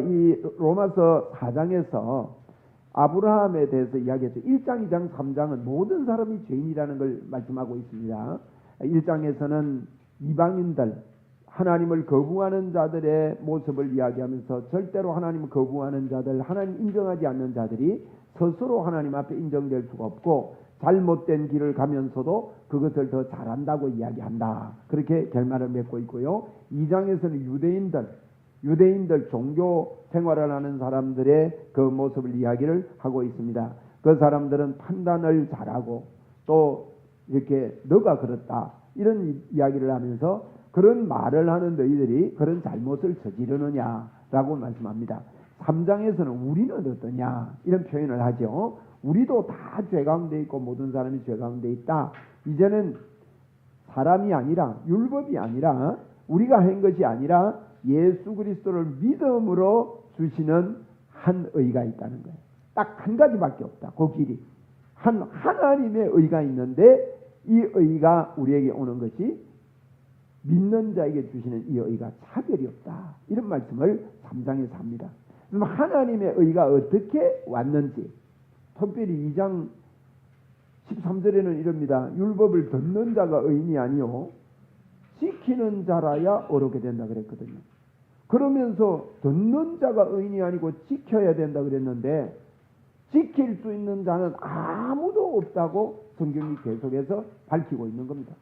이 로마서 4장에서 아브라함에 대해서 이야기했죠. 1장, 2장, 3장은 모든 사람이 죄인이라는 걸 말씀하고 있습니다. 1장에서는 이방인들, 하나님을 거부하는 자들의 모습을 이야기하면서 절대로 하나님을 거부하는 자들, 하나님 인정하지 않는 자들이 스스로 하나님 앞에 인정될 수가 없고 잘못된 길을 가면서도 그것을 더 잘한다고 이야기한다. 그렇게 결말을 맺고 있고요. 2장에서는 유대인들 종교 생활을 하는 사람들의 그 모습을 이야기를 하고 있습니다. 그 사람들은 판단을 잘하고 또 이렇게 너가 그렇다 이런 이야기를 하면서 그런 말을 하는 너희들이 그런 잘못을 저지르느냐라고 말씀합니다. 3장에서는 우리는 어떠냐 이런 표현을 하죠. 우리도 다 죄 가운데 있고 모든 사람이 죄 가운데 있다. 이제는 사람이 아니라 율법이 아니라 우리가 한 것이 아니라 예수 그리스도를 믿음으로 주시는 한 의가 있다는 거예요. 딱 한 가지밖에 없다. 그 길이 하나님의 의가 있는데 이 의가 우리에게 오는 것이 믿는 자에게 주시는 이 의가 차별이 없다. 이런 말씀을 3장에서 합니다. 그럼 하나님의 의가 어떻게 왔는지 특별히 2장 13절에는 이럽니다. 율법을 듣는 자가 의인이 아니요 지키는 자라야 어렵게 된다 그랬거든요. 그러면서 듣는 자가 의인이 아니고 지켜야 된다 그랬는데 지킬 수 있는 자는 아무도 없다고 성경이 계속해서 밝히고 있는 겁니다.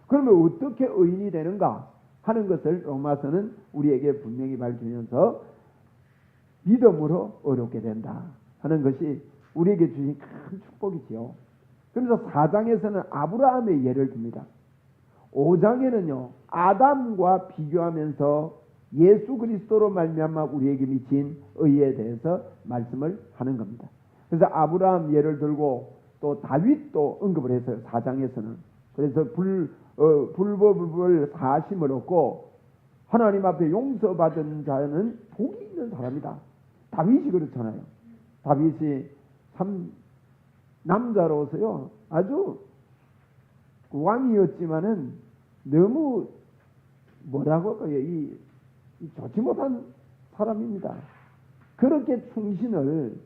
그러면 어떻게 의인이 되는가 하는 것을 로마서는 우리에게 분명히 밝히면서 믿음으로 어렵게 된다 하는 것이 우리에게 주신 큰 축복이지요. 그래서 4장에서는 아브라함의 예를 듭니다. 5장에는요 아담과 비교하면서 예수 그리스도로 말미암아 우리에게 미친 의에 대해서 말씀을 하는 겁니다. 그래서 아브라함 예를 들고 또 다윗도 언급을 했어요. 4장에서는. 그래서 불법을 사심을 얻고 하나님 앞에 용서받은 자는 복이 있는 사람이다. 다윗이 그렇잖아요. 다윗이 참 남자로서요 아주 왕이었지만은 너무 뭐라고 할까요? 이 좋지 못한 사람입니다. 그렇게 충신을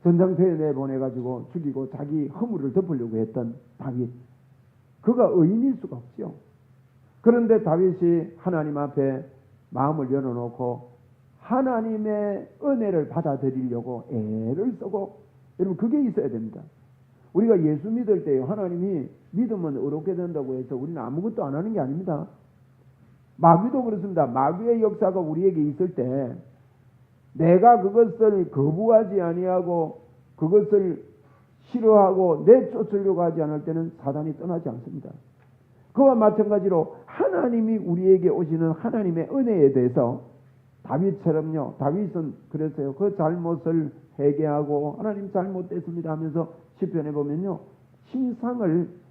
전장터에 내보내가지고 죽이고 자기 허물을 덮으려고 했던 다윗. 그가 의인일 수가 없죠. 그런데 다윗이 하나님 앞에 마음을 열어놓고 하나님의 은혜를 받아들이려고 애를 쓰고 여러분 그게 있어야 됩니다. 우리가 예수 믿을 때요 하나님이 믿으면 어렵게 된다고 해서 우리는 아무것도 안 하는 게 아닙니다. 마귀도 그렇습니다. 마귀의 역사가 우리에게 있을 때 내가 그것을 거부하지 아니하고 그것을 싫어하고 내쫓으려고 하지 않을 때는 사단이 떠나지 않습니다. 그와 마찬가지로 하나님이 우리에게 오시는 하나님의 은혜에 대해서 다윗처럼요. 다윗은 그랬어요. 그 잘못을 회개하고 하나님 잘못됐습니다 하면서 시편에 보면요.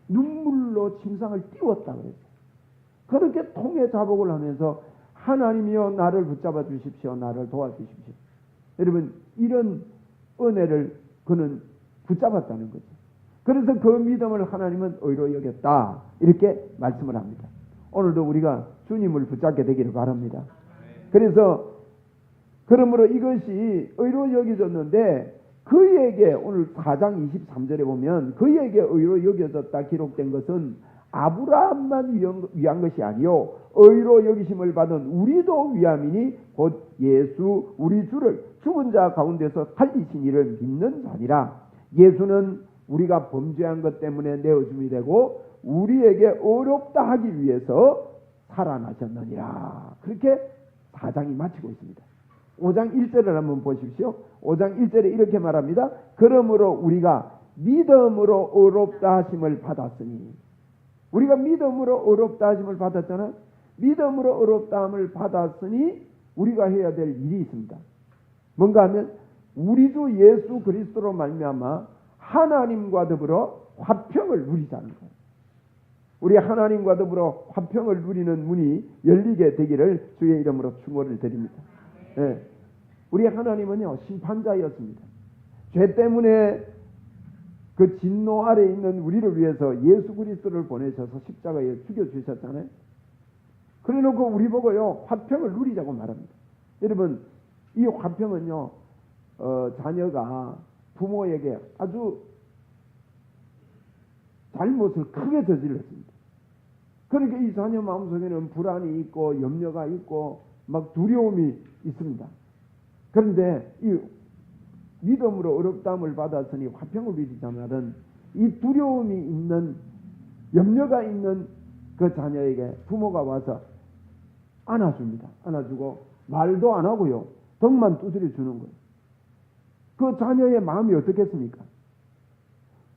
눈물로 침상을 띄웠다 그랬어요. 그렇게 통해 자복을 하면서 하나님이여 나를 붙잡아 주십시오. 나를 도와주십시오. 여러분 이런 은혜를 그는 붙잡았다는 거죠. 그래서 그 믿음을 하나님은 의로 여겼다. 이렇게 말씀을 합니다. 오늘도 우리가 주님을 붙잡게 되기를 바랍니다. 그래서 그러므로 이것이 의로 여겨졌는데 그에게 오늘 4장 23절에 보면 그에게 의로 여겨졌다 기록된 것은 아브라함만 위한 것이 아니요 의로 여기심을 받은 우리도 위함이니 곧 예수 우리 주를 죽은 자 가운데서 살리신 이를 믿는 자니라. 예수는 우리가 범죄한 것 때문에 내어줌이 되고 우리에게 어렵다 하기 위해서 살아나셨느니라. 그렇게 4장이 마치고 있습니다. 5장 1절을 한번 보십시오. 5장 1절에 이렇게 말합니다. 그러므로 우리가 믿음으로 어렵다 하심을 받았으니 우리가 믿음으로 어렵다 하심을 받았잖아요. 믿음으로 어렵다 함을 받았으니 우리가 해야 될 일이 있습니다. 뭔가 하면 우리 주 예수 그리스도로 말미암아 하나님과 더불어 화평을 누리자는 거예요. 우리 하나님과 더불어 화평을 누리는 문이 열리게 되기를 주의 이름으로 축원을 드립니다. 네. 우리 하나님은요 심판자였습니다. 죄 때문에 그 진노 아래 있는 우리를 위해서 예수 그리스도를 보내셔서 십자가에 죽여주셨잖아요. 그래놓고 우리 보고요 화평을 누리자고 말합니다. 여러분 이 화평은요, 자녀가 부모에게 아주 잘못을 크게 저질렀습니다. 그러니까 이 자녀 마음속에는 불안이 있고 염려가 있고 막 두려움이 있습니다. 그런데 이 믿음으로 어렵다함을 받았으니 화평을 누리자 말은 이 두려움이 있는 염려가 있는 그 자녀에게 부모가 와서 안아줍니다. 안아주고 말도 안 하고요. 덕만 두드려 주는 거예요. 그 자녀의 마음이 어떻겠습니까?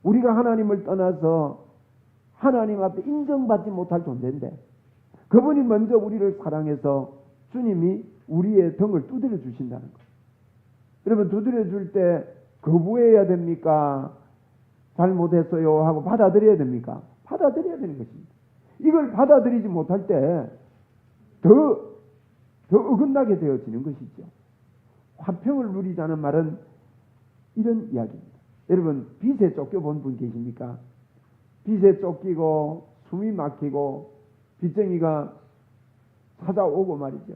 우리가 하나님을 떠나서 하나님 앞에 인정받지 못할 존재인데 그분이 먼저 우리를 사랑해서 주님이 우리의 등을 두드려 주신다는 거예요. 여러분, 두드려 줄 때 거부해야 됩니까? 잘못했어요 하고 받아들여야 됩니까? 받아들여야 되는 것입니다. 이걸 받아들이지 못할 때 더 어긋나게 되어지는 것이죠. 화평을 누리자는 말은 이런 이야기입니다. 여러분, 빚에 쫓겨본 분 계십니까? 빚에 쫓기고 숨이 막히고 빚쟁이가 찾아오고 말이죠.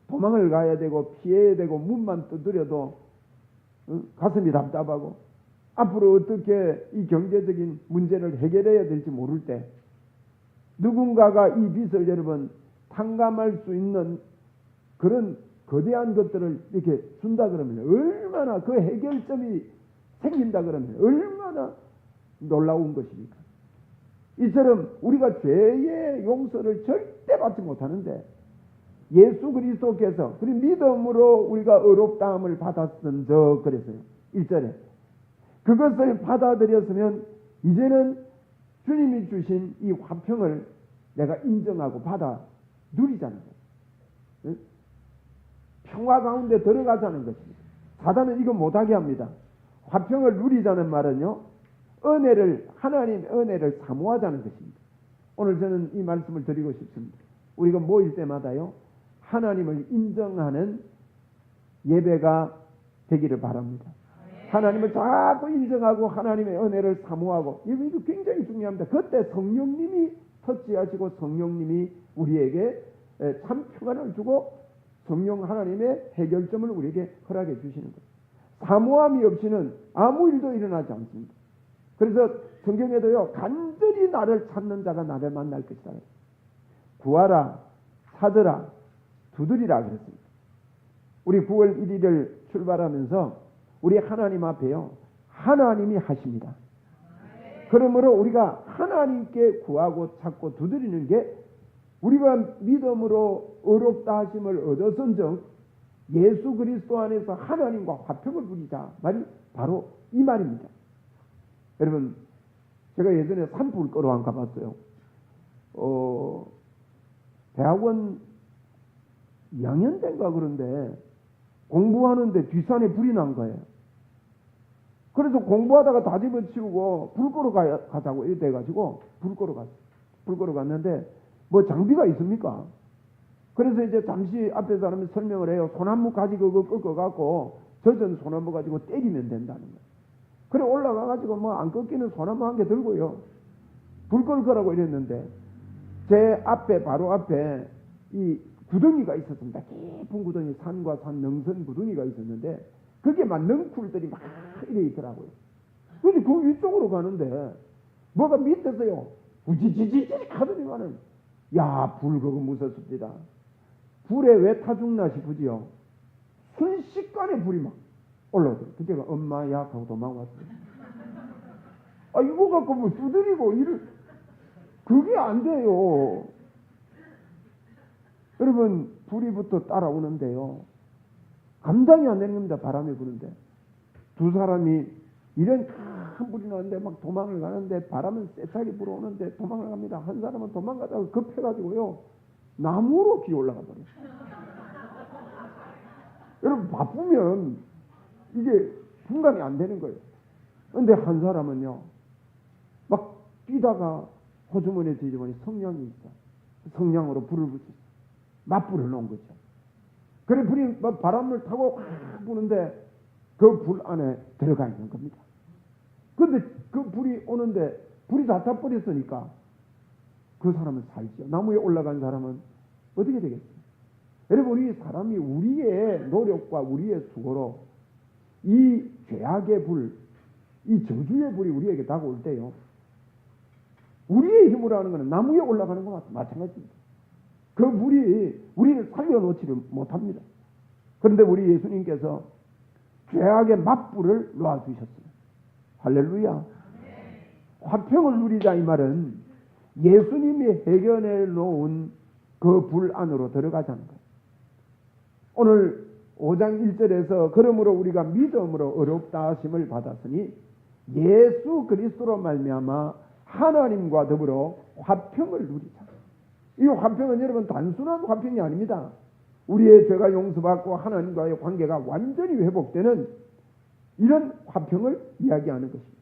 도망을 가야 되고 피해야 되고 문만 두드려도 가슴이 답답하고 앞으로 어떻게 이 경제적인 문제를 해결해야 될지 모를 때 누군가가 이 빚을 여러분 탕감할 수 있는 그런 거대한 것들을 이렇게 준다 그러면 얼마나 그 해결점이 생긴다 그러면 얼마나 놀라운 것입니까? 이처럼 우리가 죄의 용서를 절대 받지 못하는데 예수 그리스도께서 그리고 믿음으로 우리가 의롭다함을 받았은저 그랬어요. 1절에 그것을 받아들였으면 이제는 주님이 주신 이 화평을 내가 인정하고 받아 누리자는 거예요. 평화 가운데 들어가자는 것입니다. 사단은 이거 못하게 합니다. 화평을 누리자는 말은요, 하나님의 은혜를 사모하자는 것입니다. 오늘 저는 이 말씀을 드리고 싶습니다. 우리가 모일 때마다요, 하나님을 인정하는 예배가 되기를 바랍니다. 하나님을 자꾸 인정하고 하나님의 은혜를 사모하고, 이거 굉장히 중요합니다. 그때 성령님이 터치하시고 성령님이 우리에게 참 평안을 주고 성령 하나님의 해결점을 우리에게 허락해 주시는 거예요. 사모함이 없이는 아무 일도 일어나지 않습니다. 그래서 성경에도요, 간절히 나를 찾는 자가 나를 만날 것이다. 구하라, 찾으라, 두드리라 그랬습니다. 우리 9월 1일을 출발하면서 우리 하나님 앞에요, 하나님이 하십니다. 그러므로 우리가 하나님께 구하고 찾고 두드리는 게 우리가 믿음으로 의롭다 하심을 얻었은즉 예수 그리스도 안에서 하나님과 화평을 누리자 말이 바로 이 말입니다. 여러분, 제가 예전에 산불 끄러 안 가봤어요. 대학원 2학년 때인가 그런데 공부하는데 뒷산에 불이 난 거예요. 그래서 공부하다가 다 집어치우고 불 끄러 가자고 이래 돼가지고 불 끄러 갔는데 뭐 장비가 있습니까? 그래서 이제 잠시 앞에 사람이 설명을 해요. 소나무 가지고 그거 꺾어갖고 젖은 소나무 가지고 때리면 된다는 거예요. 그래 올라가가지고 뭐 안 꺾이는 소나무 한 개 들고요, 불 끌 거라고 이랬는데 제 앞에 바로 앞에 이 구덩이가 있었습니다. 깊은 구덩이, 산과 산 능선 구덩이가 있었는데 그게 막 넝쿨들이 막 이래 있더라고요. 그래서 그 위쪽으로 가는데 뭐가 밑에서요 우지지지지 하더니만은 야, 불 그거 무섭습니다. 불에 왜 타죽나 싶으지요. 순식간에 불이 막 올라오더라고요. 그때가 엄마야 하고 도망왔어요. 아, 이거 갖고 뭐 두드리고 그게 안 돼요. 여러분, 불이 부터 따라오는데요, 감당이 안 되는 겁니다. 바람이 부는데 두 사람이 이런 큰 불이 나는데 막 도망을 가는데 바람은 세차게 불어오는데 도망을 갑니다. 한 사람은 도망가다가 급해가지고요 나무로 기어 올라가 버려요. 여러분, 바쁘면 이게 분간이 안 되는 거예요. 그런데 한 사람은요 막 뛰다가 호주머니에 뒤집어니 성냥이 있어. 성냥으로 불을 붙였어. 맞불을 놓은 거죠. 그래 불이 바람을 타고 확 부는데 그 불 안에 들어가 있는 겁니다. 그런데 그 불이 오는데 불이 다 타버렸으니까 그 사람은 살죠. 나무에 올라간 사람은 어떻게 되겠어요? 여러분, 우리 사람이 우리의 노력과 우리의 수고로 이 죄악의 불, 이 저주의 불이 우리에게 다가올 때요, 우리의 힘으로 하는 것은 나무 위에 올라가는 것과 마찬가지입니다. 그 불이 우리를 살려놓지를 못합니다. 그런데 우리 예수님께서 죄악의 맞불을 놓아주셨어요. 할렐루야. 화평을 누리자 이 말은 예수님이 해결해 놓은 그 불 안으로 들어가자는 거예요. 오늘 5장 1절에서 그러므로 우리가 믿음으로 어렵다 하심을 받았으니 예수 그리스도로 말미암아 하나님과 더불어 화평을 누리자. 이 화평은 여러분 단순한 화평이 아닙니다. 우리의 죄가 용서받고 하나님과의 관계가 완전히 회복되는 이런 화평을 이야기하는 것입니다.